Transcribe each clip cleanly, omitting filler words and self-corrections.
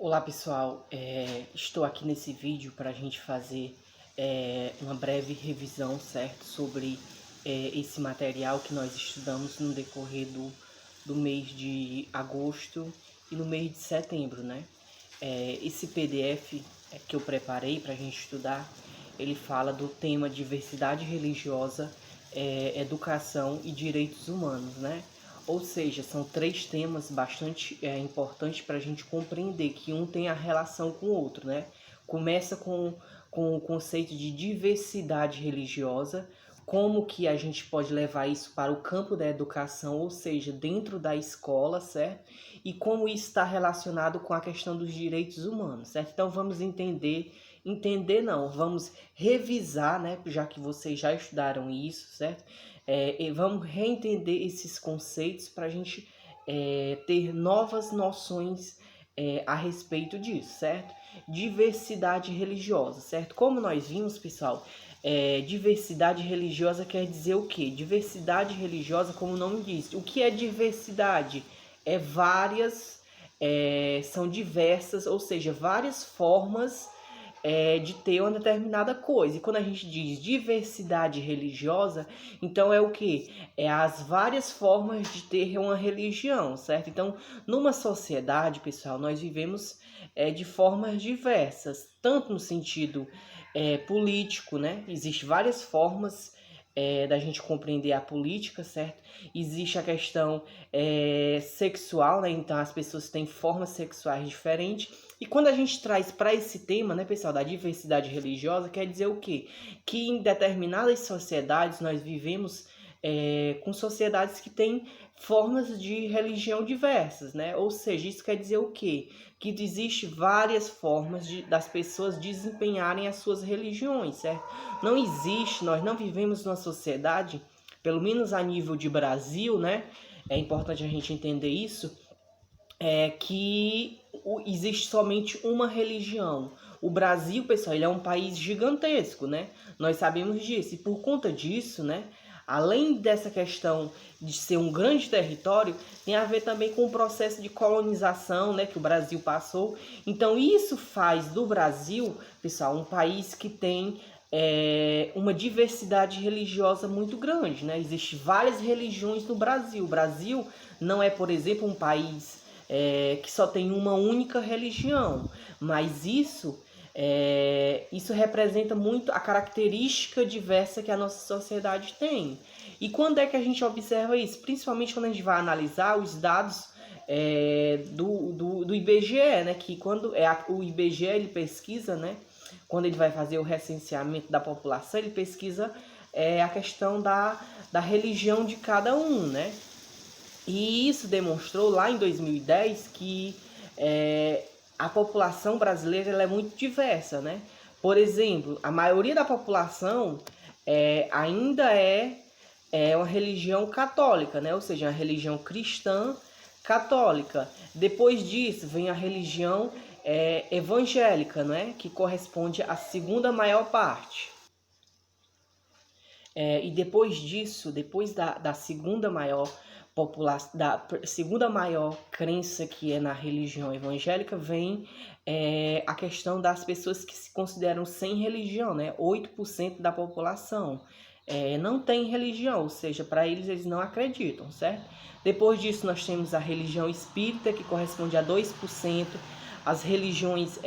Olá pessoal, estou aqui nesse vídeo para a gente fazer uma breve revisão, certo, sobre esse material que nós estudamos no decorrer do mês de agosto e no mês de setembro, né? Esse PDF que eu preparei para a gente estudar, ele fala do tema diversidade religiosa, educação e direitos humanos, né? Ou seja, são três temas bastante importantes para a gente compreender que um tem a relação com o outro, né? Começa com o conceito de diversidade religiosa, como que a gente pode levar isso para o campo da educação, ou seja, dentro da escola, certo? E como isso está relacionado com a questão dos direitos humanos, certo? Então vamos vamos revisar, né? Já que vocês já estudaram isso, certo? E vamos reentender esses conceitos para a gente ter novas noções a respeito disso, certo? Diversidade religiosa, certo? Como nós vimos, pessoal, diversidade religiosa quer dizer o quê? Diversidade religiosa, como o nome diz. O que é diversidade? São diversas, ou seja, várias formas de ter uma determinada coisa. E quando a gente diz diversidade religiosa, então é o que? É as várias formas de ter uma religião, certo? Então, numa sociedade, pessoal, nós vivemos de formas diversas, tanto no sentido político, né? Existem várias formas da gente compreender a política, certo? Existe a questão sexual, né? Então as pessoas têm formas sexuais diferentes. E quando a gente traz para esse tema, né, pessoal, da diversidade religiosa, quer dizer o quê? Que em determinadas sociedades nós vivemos com sociedades que têm formas de religião diversas, né? Ou seja, isso quer dizer o quê? Que existe várias formas das pessoas desempenharem as suas religiões, certo? Nós não vivemos numa sociedade, pelo menos a nível de Brasil, né? É importante a gente entender isso, que existe somente uma religião. O Brasil, pessoal, ele é um país gigantesco, né? Nós sabemos disso. E por conta disso, né? Além dessa questão de ser um grande território, tem a ver também com o processo de colonização, né, que o Brasil passou. Então isso faz do Brasil, pessoal, um país que tem uma diversidade religiosa muito grande, né? Existem várias religiões no Brasil. O Brasil não é, por exemplo, um país que só tem uma única religião, mas isso representa muito a característica diversa que a nossa sociedade tem. E quando é que a gente observa isso? Principalmente quando a gente vai analisar os dados do IBGE, né? Que quando o IBGE ele pesquisa, né? Quando ele vai fazer o recenseamento da população, ele pesquisa a questão da religião de cada um, né? E isso demonstrou lá em 2010 que a população brasileira ela é muito diversa, né? Por exemplo, a maioria da população ainda é uma religião católica, né? Ou seja, uma religião cristã católica. Depois disso vem a religião evangélica, né? Que corresponde à segunda maior parte. E depois disso, depois da segunda maior da segunda maior crença, que é na religião evangélica, vem a questão das pessoas que se consideram sem religião, né? 8% da população não tem religião, ou seja, para eles não acreditam, certo? Depois disso nós temos a religião espírita, que corresponde a 2%, as religiões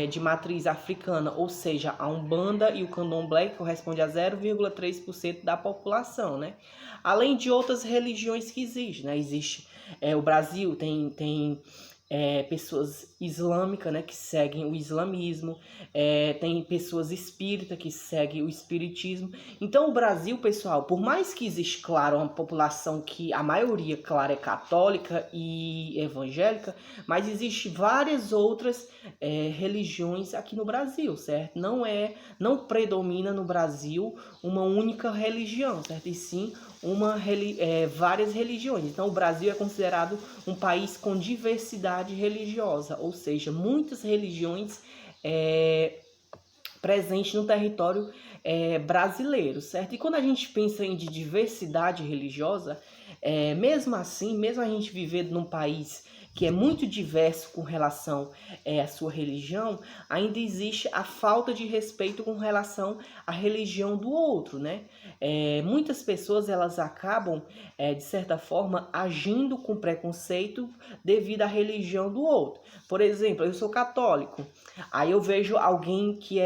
de matriz africana, ou seja, a Umbanda e o Candomblé, que corresponde a 0,3% da população, né? Além de outras religiões que existem, né? O Brasil tem pessoas islâmicas, né, que seguem o islamismo, tem pessoas espíritas que seguem o espiritismo. Então o Brasil, pessoal, por mais que existe, claro, uma população que a maioria, claro, é católica e evangélica, mas existe várias outras religiões aqui no Brasil, certo? Não predomina no Brasil uma única religião, certo? E sim várias religiões. Então o Brasil é considerado um país com diversidade religiosa, ou seja, muitas religiões presentes no território brasileiros, certo? E quando a gente pensa em diversidade religiosa, mesmo assim, mesmo a gente viver num país que é muito diverso com relação à sua religião, ainda existe a falta de respeito com relação à religião do outro, né? Muitas pessoas elas acabam, de certa forma, agindo com preconceito devido à religião do outro. Por exemplo, eu sou católico, aí eu vejo alguém que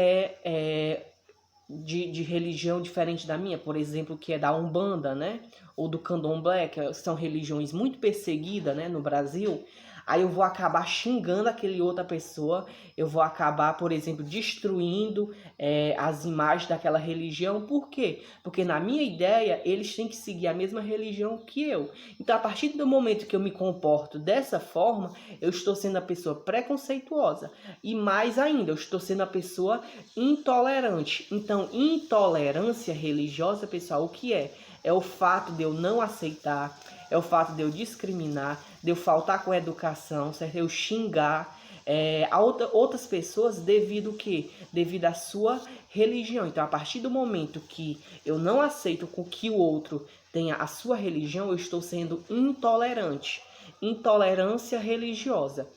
de religião diferente da minha, por exemplo, que é da Umbanda, né? Ou do Candomblé, que são religiões muito perseguidas, né, no Brasil. Aí eu vou acabar xingando aquele outra pessoa, eu vou acabar, por exemplo, destruindo as imagens daquela religião. Por quê? Porque na minha ideia, eles têm que seguir a mesma religião que eu. Então, a partir do momento que eu me comporto dessa forma, eu estou sendo a pessoa preconceituosa. E mais ainda, eu estou sendo a pessoa intolerante. Então, intolerância religiosa, pessoal, o que é? É o fato de eu não aceitar, é o fato de eu discriminar, de eu faltar com educação, certo? Eu xingar outras pessoas devido que devido à sua religião. Então, a partir do momento que eu não aceito com que o outro tenha a sua religião, eu estou sendo intolerante. Intolerância religiosa.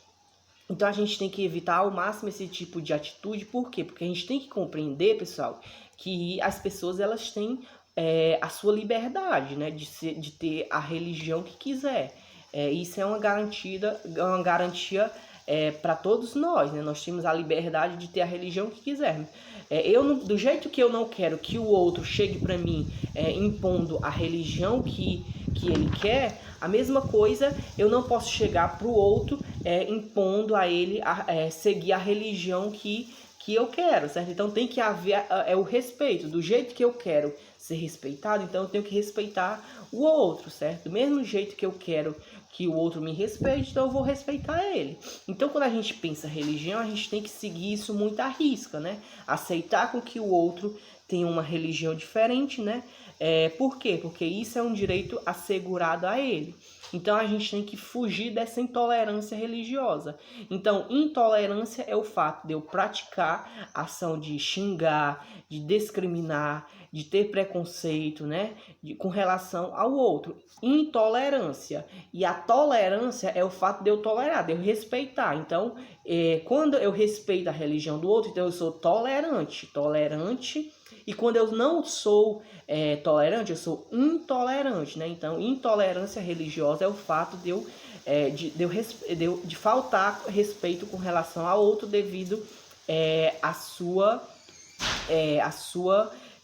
Então a gente tem que evitar ao máximo esse tipo de atitude. Por quê? Porque a gente tem que compreender, pessoal, que as pessoas elas têm a sua liberdade, né, de ter a religião que quiser. Isso é uma garantia para todos nós, né? Nós temos a liberdade de ter a religião que quisermos. Do jeito que eu não quero que o outro chegue para mim impondo a religião que ele quer, a mesma coisa eu não posso chegar para o outro impondo a ele seguir a religião que eu quero, certo? Então tem que haver o respeito. Do jeito que eu quero ser respeitado, então eu tenho que respeitar o outro, certo? Do mesmo jeito que eu quero que o outro me respeite, então eu vou respeitar ele. Então quando a gente pensa religião, a gente tem que seguir isso muito à risca, né? Aceitar com que o outro tenha uma religião diferente, né? Por quê? Porque isso é um direito assegurado a ele. Então a gente tem que fugir dessa intolerância religiosa. Então, intolerância é o fato de eu praticar a ação de xingar, de discriminar, de ter preconceito, né, com relação ao outro. Intolerância. E a tolerância é o fato de eu tolerar, de eu respeitar. Então, quando eu respeito a religião do outro, então eu sou tolerante. E quando eu não sou tolerante, eu sou intolerante, né? Então, intolerância religiosa é o fato de faltar respeito com relação ao outro devido à sua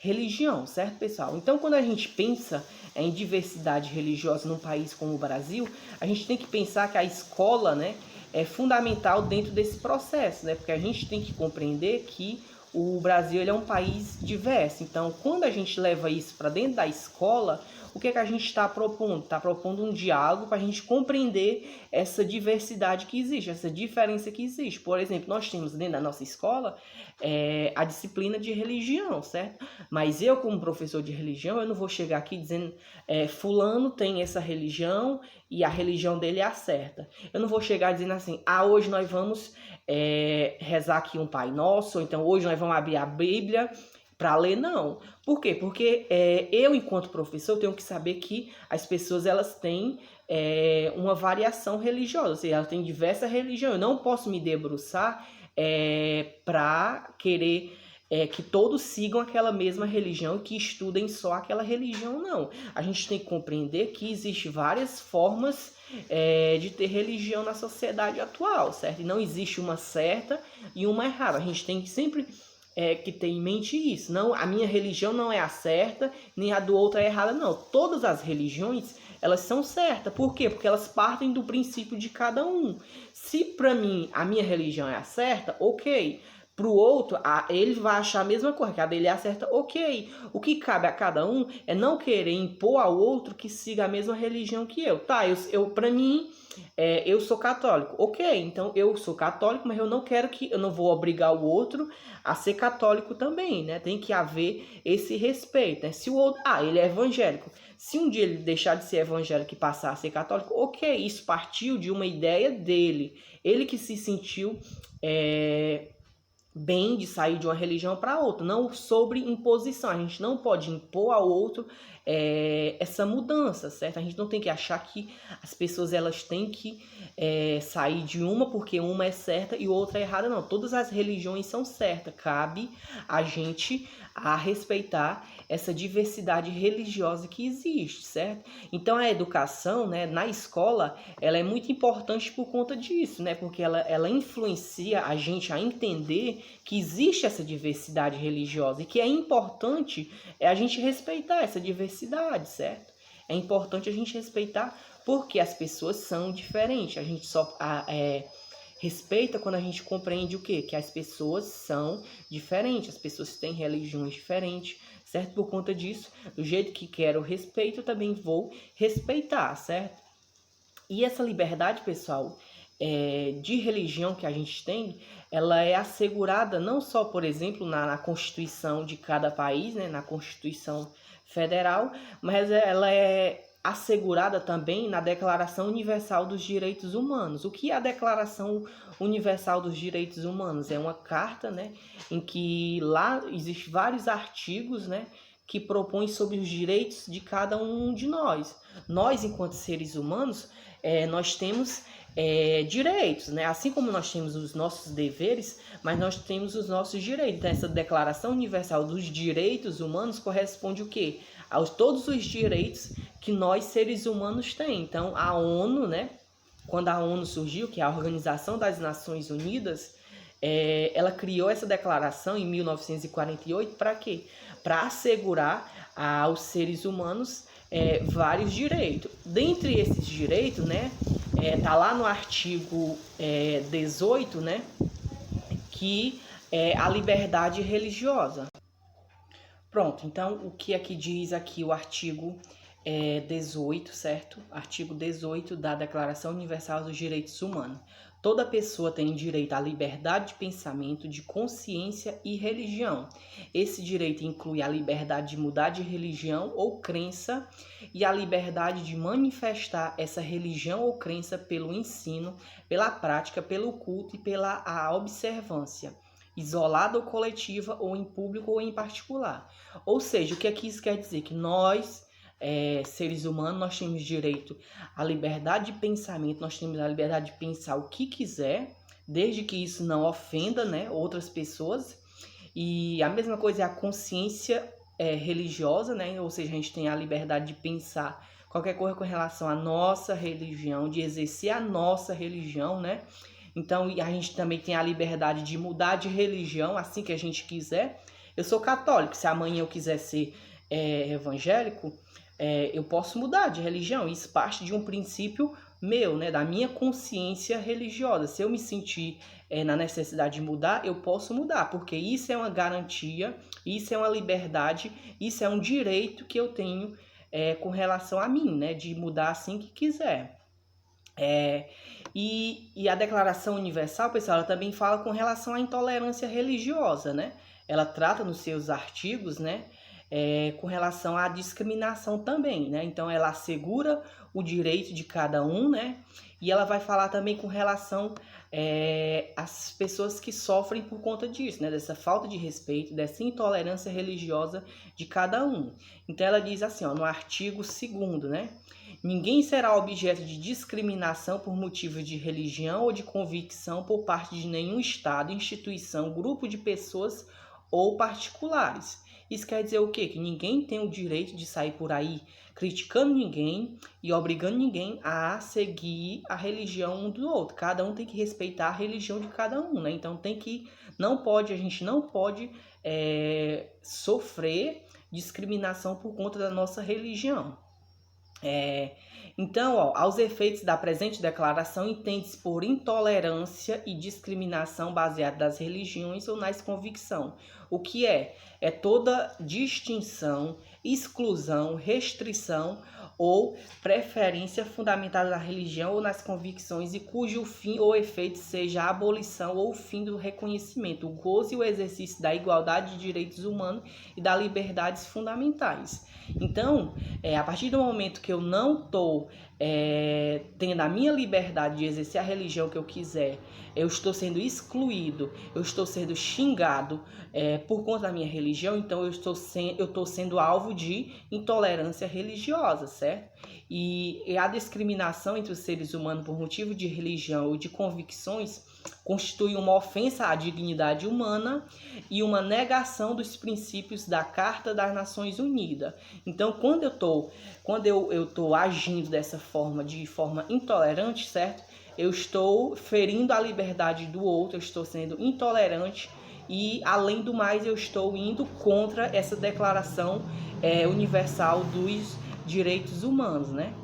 religião, certo, pessoal? Então, quando a gente pensa em diversidade religiosa num país como o Brasil, a gente tem que pensar que a escola, né, é fundamental dentro desse processo, né? Porque a gente tem que compreender que o Brasil ele é um país diverso. Então, quando a gente leva isso para dentro da escola, o que a gente está propondo? Está propondo um diálogo para a gente compreender essa diversidade que existe, essa diferença que existe. Por exemplo, nós temos dentro da nossa escola a disciplina de religião, certo? Mas eu, como professor de religião, eu não vou chegar aqui dizendo fulano tem essa religião e a religião dele é a certa. Eu não vou chegar dizendo assim, hoje nós vamos rezar aqui um Pai Nosso, ou então hoje nós vamos abrir a Bíblia para ler, não. Por quê? Porque eu, enquanto professor, tenho que saber que as pessoas elas têm uma variação religiosa, ou seja, elas têm diversas religiões. Eu não posso me debruçar para querer que todos sigam aquela mesma religião e que estudem só aquela religião, não. A gente tem que compreender que existem várias formas de ter religião na sociedade atual, certo? E não existe uma certa e uma errada. A gente tem que sempre que ter em mente isso. Não, a minha religião não é a certa, nem a do outro é a errada, não. Todas as religiões, elas são certas. Por quê? Porque elas partem do princípio de cada um. Se para mim a minha religião é a certa, ok. Para o outro, ele vai achar a mesma coisa, que a dele é a certa, ok. O que cabe a cada um é não querer impor ao outro que siga a mesma religião que eu. Tá, para mim, eu sou católico. Ok, então eu sou católico, mas eu não vou obrigar o outro a ser católico também, né? Tem que haver esse respeito, né? Se o outro, ele é evangélico. Se um dia ele deixar de ser evangélico e passar a ser católico, ok, isso partiu de uma ideia dele. Ele que se sentiu bem de sair de uma religião para outra, não sobre imposição. A gente não pode impor ao outro essa mudança, certo? A gente não tem que achar que as pessoas elas têm que sair de uma porque uma é certa e outra é errada, não. Todas as religiões são certas, cabe a gente a respeitar essa diversidade religiosa que existe, certo? Então a educação, né, na escola, ela é muito importante por conta disso, né? Porque ela influencia a gente a entender que existe essa diversidade religiosa e que é importante a gente respeitar essa diversidade, certo? É importante a gente respeitar porque as pessoas são diferentes. A gente só respeita quando a gente compreende o quê? Que as pessoas são diferentes, as pessoas têm religiões diferentes, certo? Por conta disso, do jeito que quero respeito, eu também vou respeitar, certo? E essa liberdade, pessoal, de religião que a gente tem, ela é assegurada não só, por exemplo, na Constituição de cada país, né, na Constituição Federal, mas ela é assegurada também na Declaração Universal dos Direitos Humanos. O que é a Declaração Universal dos Direitos Humanos? É uma carta, né, em que lá existem vários artigos, né, que propõem sobre os direitos de cada um de nós. Nós, enquanto seres humanos, nós temos direitos, né? Assim como nós temos os nossos deveres, mas nós temos os nossos direitos. Então, essa Declaração Universal dos Direitos Humanos corresponde o quê? Aos todos os direitos que nós, seres humanos, temos. Então, a ONU, né? Quando a ONU surgiu, que é a Organização das Nações Unidas, ela criou essa declaração em 1948 para quê? Para assegurar aos seres humanos vários direitos. Dentre esses direitos, né, tá lá no artigo 18, né, que é a liberdade religiosa. Pronto, então o que aqui diz aqui o artigo 18, certo? Artigo 18 da Declaração Universal dos Direitos Humanos. Toda pessoa tem direito à liberdade de pensamento, de consciência e religião. Esse direito inclui a liberdade de mudar de religião ou crença e a liberdade de manifestar essa religião ou crença pelo ensino, pela prática, pelo culto e pela observância, isolada ou coletiva, ou em público ou em particular. Ou seja, o que aqui isso quer dizer? Que nós, seres humanos, nós temos direito à liberdade de pensamento, nós temos a liberdade de pensar o que quiser, desde que isso não ofenda, né, outras pessoas. E a mesma coisa é a consciência religiosa, né? Ou seja, a gente tem a liberdade de pensar qualquer coisa com relação à nossa religião, de exercer a nossa religião, né? Então, a gente também tem a liberdade de mudar de religião assim que a gente quiser. Eu sou católico, se amanhã eu quiser ser evangélico, eu posso mudar de religião. Isso parte de um princípio meu, né, da minha consciência religiosa. Se eu me sentir na necessidade de mudar, eu posso mudar, porque isso é uma garantia, isso é uma liberdade, isso é um direito que eu tenho com relação a mim, né, de mudar assim que quiser. E a Declaração Universal, pessoal, ela também fala com relação à intolerância religiosa, né? Ela trata nos seus artigos, né, com relação à discriminação também, né? Então, ela assegura o direito de cada um, né? E ela vai falar também com relação às pessoas que sofrem por conta disso, né? Dessa falta de respeito, dessa intolerância religiosa de cada um. Então, ela diz assim, ó, no artigo 2º, né? Ninguém será objeto de discriminação por motivo de religião ou de convicção por parte de nenhum Estado, instituição, grupo de pessoas ou particulares. Isso quer dizer o quê? Que ninguém tem o direito de sair por aí criticando ninguém e obrigando ninguém a seguir a religião um do outro. Cada um tem que respeitar a religião de cada um, né? Então a gente não pode sofrer discriminação por conta da nossa religião. Então, aos efeitos da presente declaração, entende-se por intolerância e discriminação baseada nas religiões ou nas convicções. O que é toda distinção, exclusão, restrição ou preferência fundamentada na religião ou nas convicções e cujo fim ou efeito seja a abolição ou o fim do reconhecimento, o gozo e o exercício da igualdade de direitos humanos e das liberdades fundamentais. Então, a partir do momento que eu não estou tendo a minha liberdade de exercer a religião que eu quiser, eu estou sendo excluído, eu estou sendo xingado por conta da minha religião, então eu estou sendo alvo de intolerância religiosa, certo? E a discriminação entre os seres humanos por motivo de religião ou de convicções constitui uma ofensa à dignidade humana e uma negação dos princípios da Carta das Nações Unidas. Então, quando eu tô agindo dessa forma, de forma intolerante, certo? Eu estou ferindo a liberdade do outro, eu estou sendo intolerante e, além do mais, eu estou indo contra essa Declaração Universal dos Direitos Humanos, né?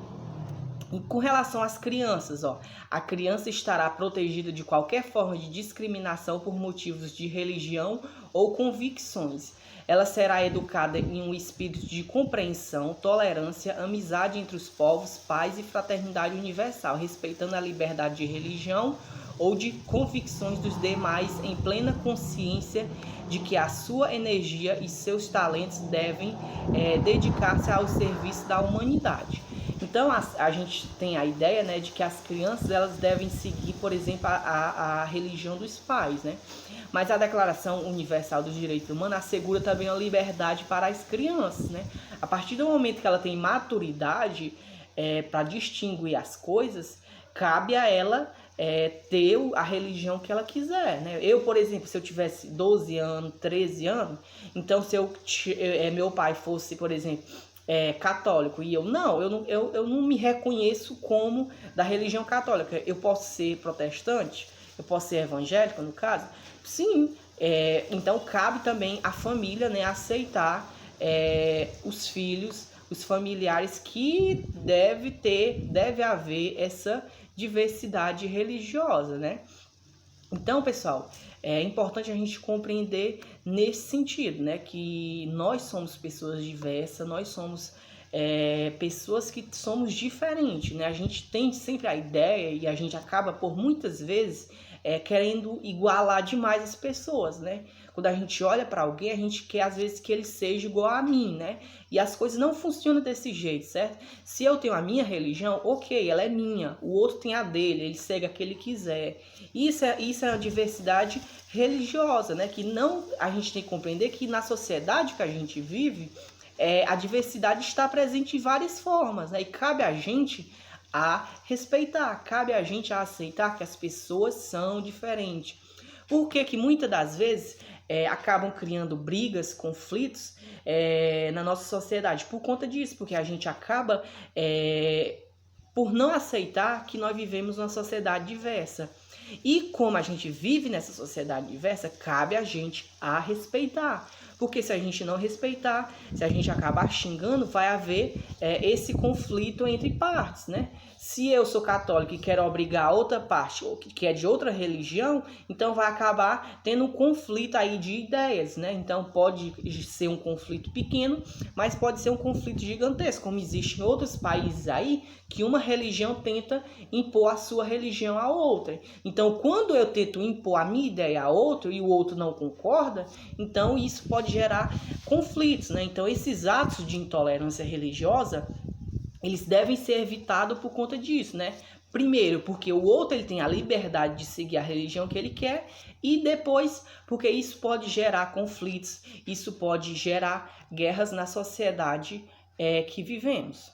E com relação às crianças, a criança estará protegida de qualquer forma de discriminação por motivos de religião ou convicções. Ela será educada em um espírito de compreensão, tolerância, amizade entre os povos, paz e fraternidade universal, respeitando a liberdade de religião ou de convicções dos demais, em plena consciência de que a sua energia e seus talentos devem dedicar-se ao serviço da humanidade. Então, a gente tem a ideia, né, de que as crianças elas devem seguir, por exemplo, a religião dos pais, né? Mas a Declaração Universal dos Direitos Humanos assegura também a liberdade para as crianças, né? A partir do momento que ela tem maturidade para distinguir as coisas, cabe a ela ter a religião que ela quiser, né? Eu, por exemplo, se eu tivesse 12 anos, 13 anos, então se meu pai fosse, por exemplo, católico e eu não me reconheço como da religião católica. Eu posso ser protestante, eu posso ser evangélico, no caso, sim. Então cabe também à família, né, aceitar os filhos, os familiares, que deve haver essa diversidade religiosa, né? Então, pessoal, é importante a gente compreender nesse sentido, né? Que nós somos pessoas diversas, nós somos pessoas que somos diferentes, né? A gente tem sempre a ideia e a gente acaba, por muitas vezes, querendo igualar demais as pessoas, né? Quando a gente olha para alguém, a gente quer, às vezes, que ele seja igual a mim, né? E as coisas não funcionam desse jeito, certo? Se eu tenho a minha religião, ok, ela é minha. O outro tem a dele, ele segue a que ele quiser. Isso é uma diversidade religiosa, né? Que não, a gente tem que compreender que na sociedade que a gente vive, a diversidade está presente em várias formas, né? E cabe a gente a respeitar, cabe a gente a aceitar que as pessoas são diferentes. Por que muitas das vezes acabam criando brigas, conflitos na nossa sociedade? Por conta disso, porque a gente acaba por não aceitar que nós vivemos numa sociedade diversa. E como a gente vive nessa sociedade diversa, cabe a gente a respeitar. Porque se a gente não respeitar, se a gente acabar xingando, vai haver esse conflito entre partes, né? Se eu sou católico e quero obrigar a outra parte, que é de outra religião, então vai acabar tendo um conflito aí de ideias, né? Então pode ser um conflito pequeno, mas pode ser um conflito gigantesco, como existe em outros países aí, que uma religião tenta impor a sua religião à outra. Então, quando eu tento impor a minha ideia a outro e o outro não concorda, então isso pode gerar conflitos, né? Então, esses atos de intolerância religiosa, eles devem ser evitados por conta disso, né? Primeiro, porque o outro ele tem a liberdade de seguir a religião que ele quer, e depois, porque isso pode gerar conflitos, isso pode gerar guerras na sociedade que vivemos.